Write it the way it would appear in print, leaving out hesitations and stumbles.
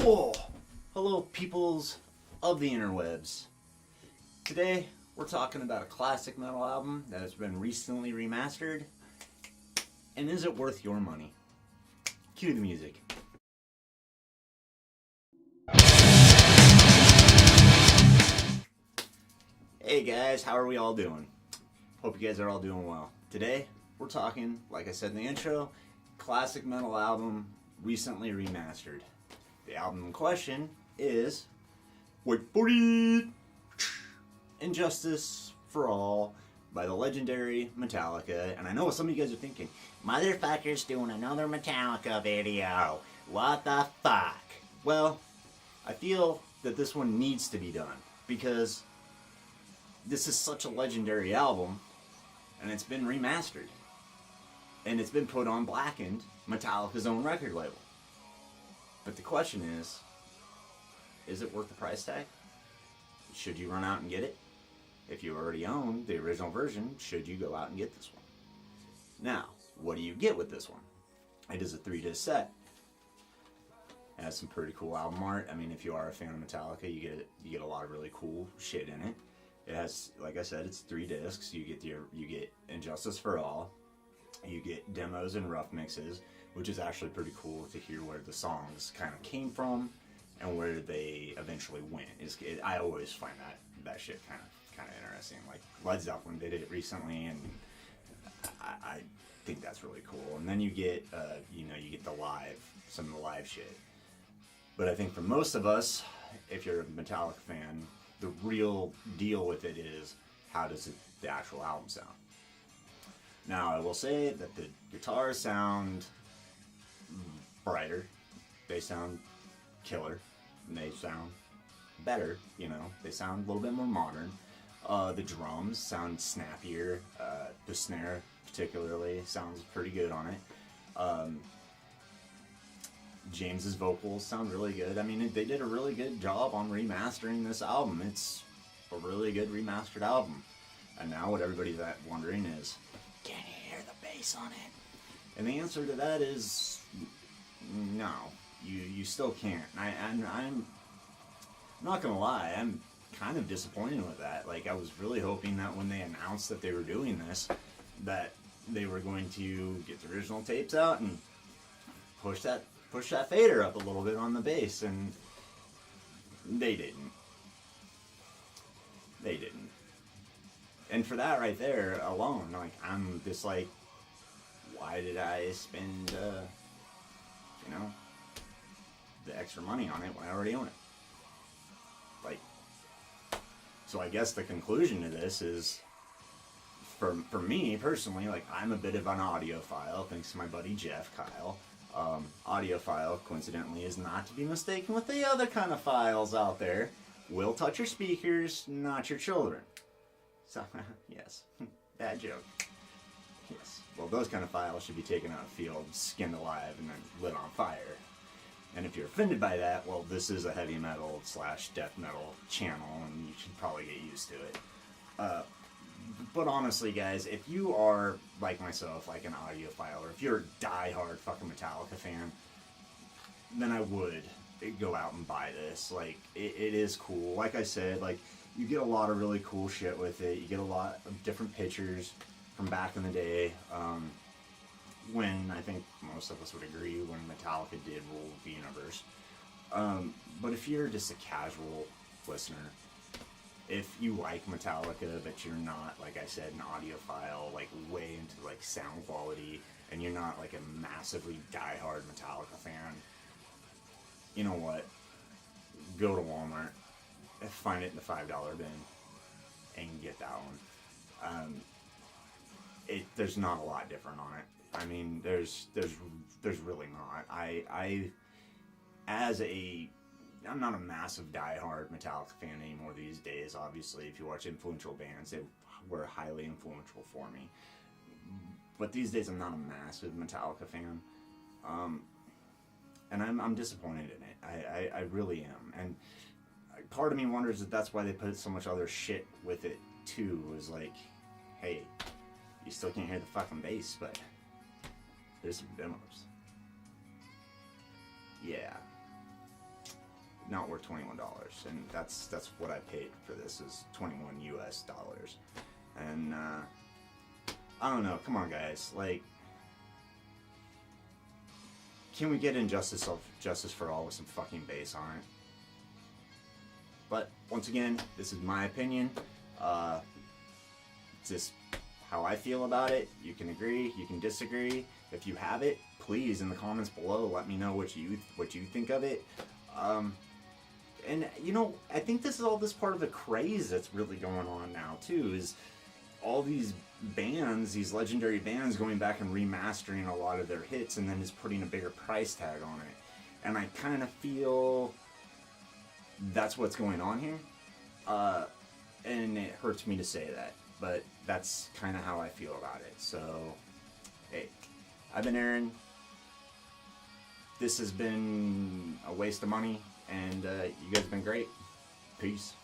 Whoa! Hello, peoples of the interwebs. Today, we're talking about a classic metal album that has been recently remastered. And is it worth your money? Cue the music. Hey guys, how are we all doing? Hope you guys are all doing well. Today, we're talking, like I said in the intro, classic metal album recently remastered. The album in question is, wait for it, Injustice for All by the legendary Metallica. And I know what some of you guys are thinking, motherfucker's doing another Metallica video. What the fuck? Well, I feel that this one needs to be done because this is such a legendary album and it's been remastered. And it's been put on Blackened, Metallica's own record label. But the question is it worth the price tag? Should you run out and get it? If you already own the original version, should you go out and get this one? Now, what do you get with this one? It is a 3-disc set. It has some pretty cool album art. I mean, if you are a fan of Metallica, you get a lot of really cool shit in it. It has, like I said, it's 3 discs. You get Injustice for All. You get demos and rough mixes, which is actually pretty cool to hear where the songs kind of came from and where they eventually went. I always find that shit kind of interesting. Like Led Zeppelin did it recently, and I think that's really cool. And then you get you get some of the live shit. But I think for most of us, if you're a Metallica fan, the real deal with it is how does the actual album sound. Now, I will say that the guitars sound brighter. They sound killer. And they sound better, They sound a little bit more modern. The drums sound snappier. The snare, particularly, sounds pretty good on it. James's vocals sound really good. I mean, they did a really good job on remastering this album. It's a really good remastered album. And now what everybody's wondering is, can you hear the bass on it? And the answer to that is no. You still can't. I'm not gonna lie, I'm kind of disappointed with that. Like, I was really hoping that when they announced that they were doing this, that they were going to get the original tapes out and push that fader up a little bit on the bass, and they didn't. And for that right there alone, like, I'm just like, why did I spend, the extra money on it when I already own it? Like, so I guess the conclusion to this is, for me personally, like, I'm a bit of an audiophile, thanks to my buddy Jeff Kyle. Audiophile, coincidentally, is not to be mistaken with the other kind of files out there. Will touch your speakers, not your children. So, yes, bad joke. Yes, well, those kind of files should be taken out of the field, skinned alive, and then lit on fire. And if you're offended by that, well, this is a heavy metal / death metal channel, and you should probably get used to it. But honestly, guys, if you are, like myself, like an audiophile, or if you're a die-hard fucking Metallica fan, then I would go out and buy this. Like, it is cool. Like I said, like, you get a lot of really cool shit with it. You get a lot of different pictures from back in the day, when I think most of us would agree when Metallica did rule the universe. But if you're just a casual listener, if you like Metallica, but you're not, like I said, an audiophile, like way into like sound quality, and you're not like a massively diehard Metallica fan, you know what? Go to Walmart, find it in the $5 bin, and get that one. There's not a lot different on it. I mean, there's really not. I'm not a massive diehard Metallica fan anymore these days. Obviously, if you watch influential bands, they were highly influential for me. But these days, I'm not a massive Metallica fan, and I'm disappointed in it. I really am. And part of me wonders if that's why they put so much other shit with it too. Was like, hey, you still can't hear the fucking bass, but there's some demos. Yeah. not worth $21, and that's what I paid for this, is $21 US. And I don't know, come on guys, like, can we get Injustice of Justice for All with some fucking bass on it? But once again, this is my opinion. It's just how I feel about it. You can agree, you can disagree. If you have it, please in the comments below let me know what you think of it. And you know, I think this is all this part of the craze that's really going on now too, is all these bands, these legendary bands, going back and remastering a lot of their hits and then just putting a bigger price tag on it. And I kind of feel that's what's going on here. And it hurts me to say that, but that's kind of how I feel about it. So, hey, I've been Aaron. This has been a waste of money, and you guys have been great. Peace.